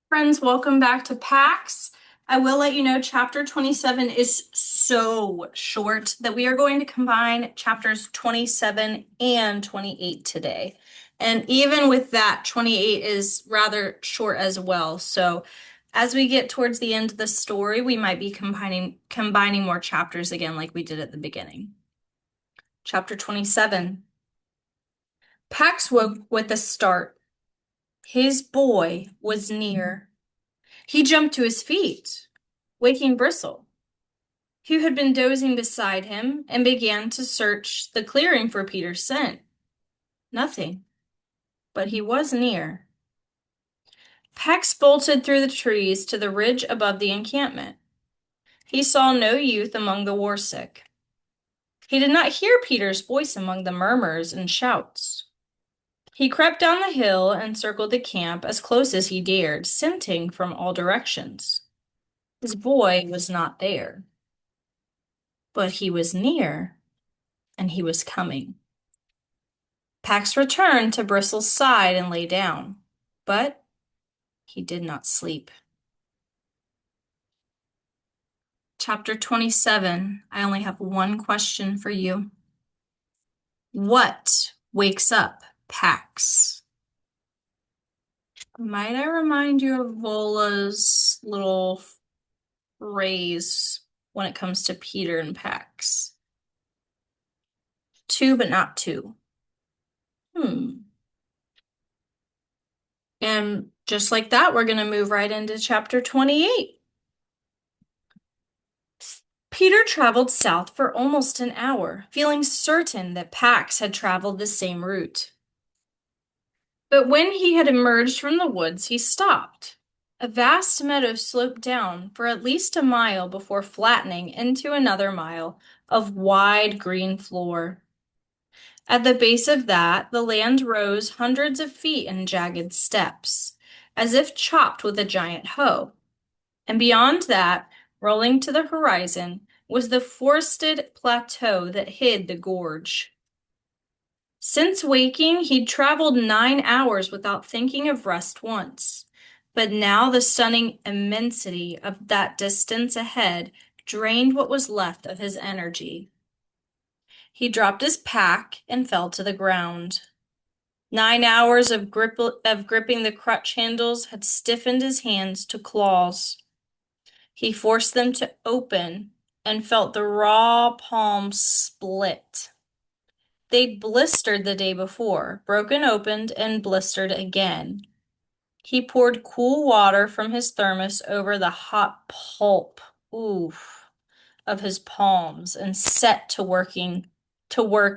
Friends, welcome back to PAX. I will let you know chapter 27 is so short that we are going to combine chapters 27 and 28 today. And even with that, 28 is rather short as well. So as we get towards the end of the story, we might be combining more chapters again like we did at the beginning. Chapter 27. Pax woke with a start. His boy was near. He jumped to his feet, waking Bristle, who had been dozing beside him, and began to search the clearing for Peter's scent. Nothing, but he was near. Pax bolted through the trees to the ridge above the encampment. He saw no youth among the war-sick. He did not hear Peter's voice among the murmurs and shouts. He crept down the hill and circled the camp as close as he dared, scenting from all directions. His boy was not there. But he was near, and he was coming. Pax returned to Bristle's side and lay down, but he did not sleep. Chapter 27. I only have one question for you. What wakes up Pax? Might I remind you of Vola's little phrase when it comes to Peter and Pax? Two, but not two. And just like that, we're going to move right into chapter 28. Peter traveled south for almost an hour, feeling certain that Pax had traveled the same route. But when he had emerged from the woods, he stopped. A vast meadow sloped down for at least a mile before flattening into another mile of wide green floor. At the base of that, the land rose hundreds of feet in jagged steps, as if chopped with a giant hoe. And beyond that, rolling to the horizon, was the forested plateau that hid the gorge. Since waking, he'd traveled 9 hours without thinking of rest once. But now the stunning immensity of that distance ahead drained what was left of his energy. He dropped his pack and fell to the ground. 9 hours of gripping the crutch handles had stiffened his hands to claws. He forced them to open and felt the raw palms split. They'd blistered the day before, broken open and blistered again. He poured cool water from his thermos over the hot pulp, of his palms and set to work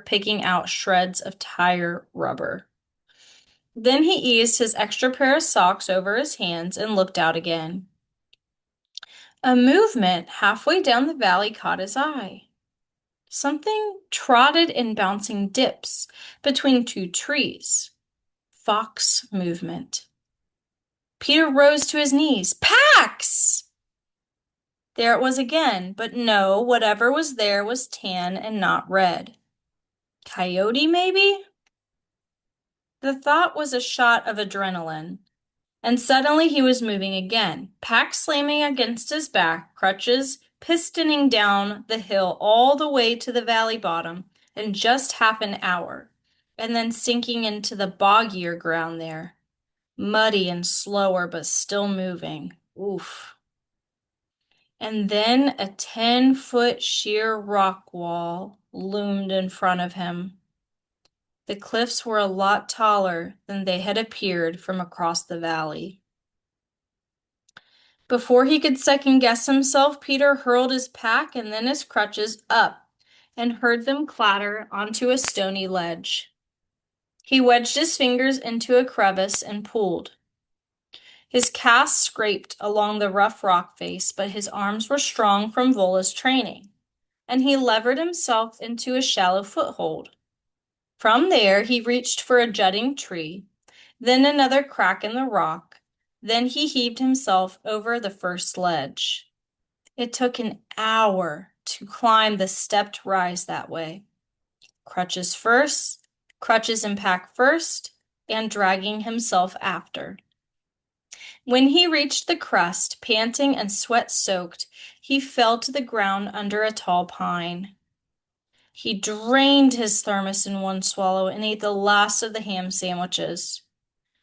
picking out shreds of tire rubber. Then he eased his extra pair of socks over his hands and looked out again. A movement halfway down the valley caught his eye. Something trotted in bouncing dips between two trees. Fox movement. Peter rose to his knees. Pax! There it was again, but no, whatever was there was tan and not red. Coyote, maybe? The thought was a shot of adrenaline. And suddenly he was moving again, pack slamming against his back, crutches pistoning down the hill all the way to the valley bottom in just half an hour, and then sinking into the boggier ground there, muddy and slower but still moving. Oof. And then a 10-foot sheer rock wall loomed in front of him. The cliffs were a lot taller than they had appeared from across the valley. Before he could second-guess himself, Peter hurled his pack and then his crutches up and heard them clatter onto a stony ledge. He wedged his fingers into a crevice and pulled. His cast scraped along the rough rock face, but his arms were strong from Vola's training, and he levered himself into a shallow foothold. From there, he reached for a jutting tree, then another crack in the rock. Then he heaved himself over the first ledge. It took an hour to climb the stepped rise that way. Crutches and pack first, and dragging himself after. When he reached the crust, panting and sweat-soaked, he fell to the ground under a tall pine. He drained his thermos in one swallow and ate the last of the ham sandwiches.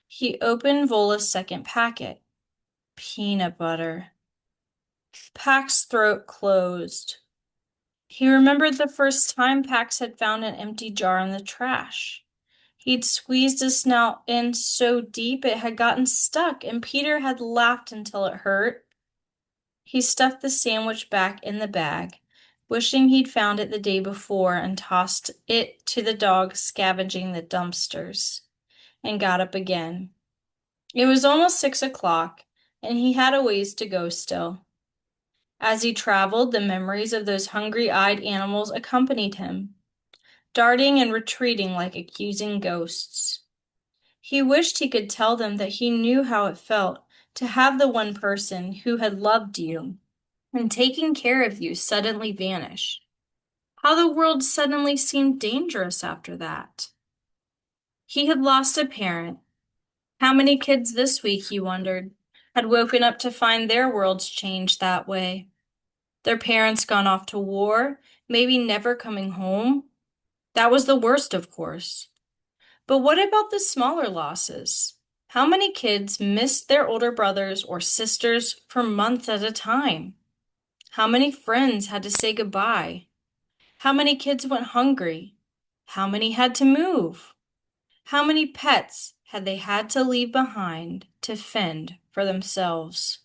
He opened Vola's second packet. Peanut butter. Pax's throat closed. He remembered the first time Pax had found an empty jar in the trash. He'd squeezed his snout in so deep it had gotten stuck, and Peter had laughed until it hurt. He stuffed the sandwich back in the bag, wishing he'd found it the day before, and tossed it to the dogs scavenging the dumpsters, and got up again. It was almost 6 o'clock, and he had a ways to go still. As he traveled, the memories of those hungry-eyed animals accompanied him, darting and retreating like accusing ghosts. He wished he could tell them that he knew how it felt to have the one person who had loved you and taken care of you suddenly vanish. How the world suddenly seemed dangerous after that. He had lost a parent. How many kids this week, he wondered, had woken up to find their worlds changed that way? Their parents gone off to war, maybe never coming home? That was the worst, of course. But what about the smaller losses? How many kids missed their older brothers or sisters for months at a time? How many friends had to say goodbye? How many kids went hungry? How many had to move? How many pets had they had to leave behind to fend for themselves?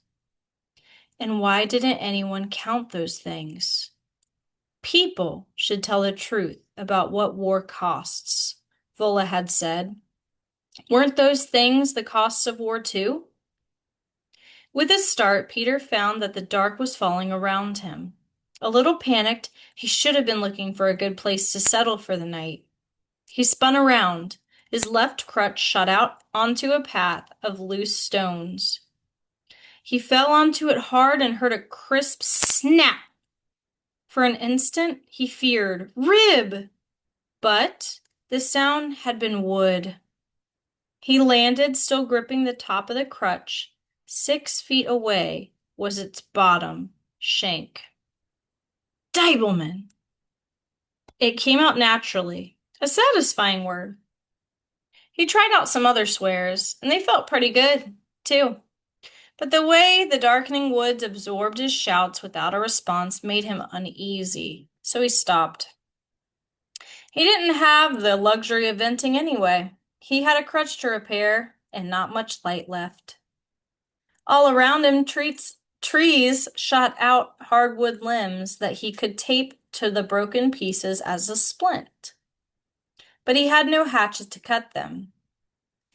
And why didn't anyone count those things? People should tell the truth about what war costs, Vola had said. Weren't those things the costs of war too? With a start, Peter found that the dark was falling around him. A little panicked, he should have been looking for a good place to settle for the night. He spun around. His left crutch shot out onto a path of loose stones. He fell onto it hard and heard a crisp snap. For an instant, he feared rib, but the sound had been wood. He landed, still gripping the top of the crutch. 6 feet away was its bottom shank. Deibelman! It came out naturally, a satisfying word. He tried out some other swears, and they felt pretty good, too. But the way the darkening woods absorbed his shouts without a response made him uneasy, so he stopped. He didn't have the luxury of venting anyway. He had a crutch to repair, and not much light left. All around him, trees shot out hardwood limbs that he could tape to the broken pieces as a splint. But he had no hatchet to cut them.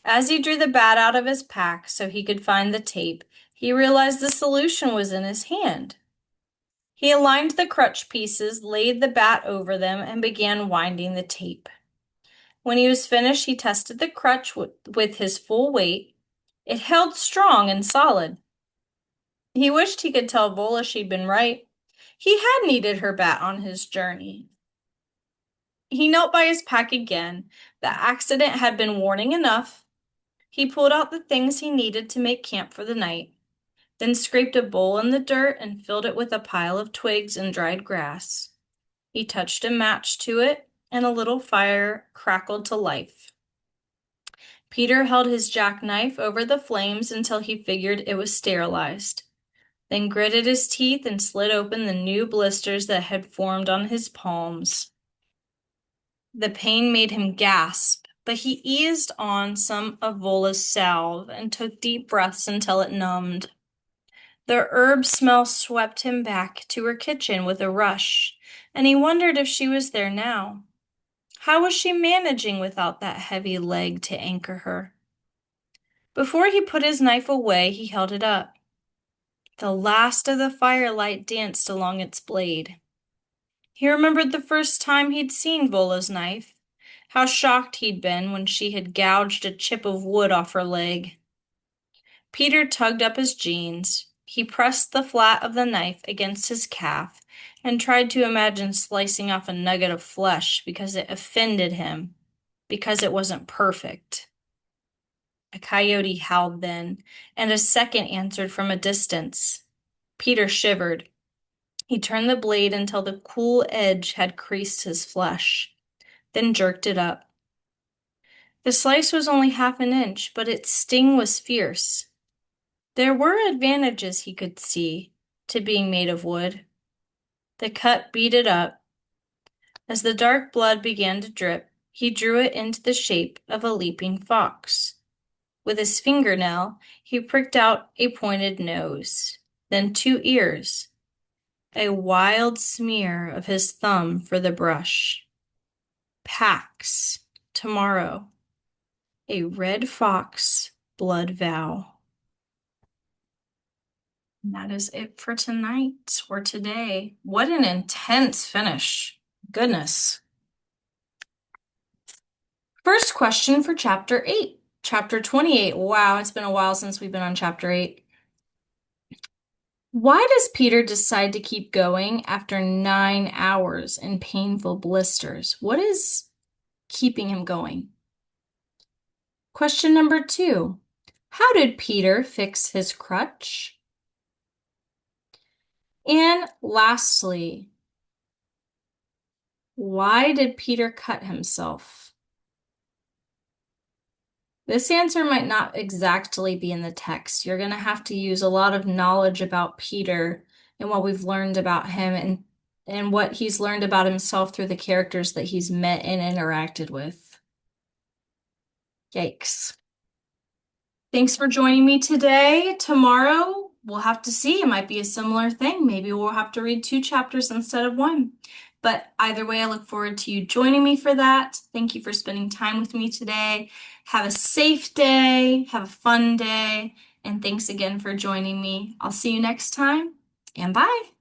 As he drew the bat out of his pack so he could find the tape, he realized the solution was in his hand. He aligned the crutch pieces, laid the bat over them, and began winding the tape. When he was finished, he tested the crutch with his full weight. It held strong and solid. He wished he could tell Vola she'd been right. He had needed her bat on his journey. He knelt by his pack again. The accident had been warning enough. He pulled out the things he needed to make camp for the night, then scraped a bowl in the dirt and filled it with a pile of twigs and dried grass. He touched a match to it, and a little fire crackled to life. Peter held his jackknife over the flames until he figured it was sterilized, then gritted his teeth and slid open the new blisters that had formed on his palms. The pain made him gasp, but he eased on some of Vola's salve and took deep breaths until it numbed. The herb smell swept him back to her kitchen with a rush, and he wondered if she was there now. How was she managing without that heavy leg to anchor her? Before he put his knife away, he held it up. The last of the firelight danced along its blade. He remembered the first time he'd seen Vola's knife, how shocked he'd been when she had gouged a chip of wood off her leg. Peter tugged up his jeans. He pressed the flat of the knife against his calf and tried to imagine slicing off a nugget of flesh because it offended him, because it wasn't perfect. A coyote howled then, and a second answered from a distance. Peter shivered. He turned the blade until the cool edge had creased his flesh, then jerked it up. The slice was only half an inch, but its sting was fierce. There were advantages he could see to being made of wood. The cut beat it up. As the dark blood began to drip, he drew it into the shape of a leaping fox. With his fingernail, he pricked out a pointed nose, then 2 ears, a wild smear of his thumb for the brush. Pax, tomorrow, a red fox blood vow. And that is it for tonight or today. What an intense finish. Goodness. First question for chapter 8. Chapter 28. Wow, it's been a while since we've been on chapter 8. Why does Peter decide to keep going after 9 hours in painful blisters? What is keeping him going? Question number 2. How did Peter fix his crutch? And lastly, why did Peter cut himself? This answer might not exactly be in the text. You're going to have to use a lot of knowledge about Peter and what we've learned about him and what he's learned about himself through the characters that he's met and interacted with. Yikes. Thanks for joining me today. Tomorrow, we'll have to see. It might be a similar thing. Maybe we'll have to read 2 chapters instead of 1. But either way, I look forward to you joining me for that. Thank you for spending time with me today. Have a safe day, have a fun day, and thanks again for joining me. I'll see you next time, and bye.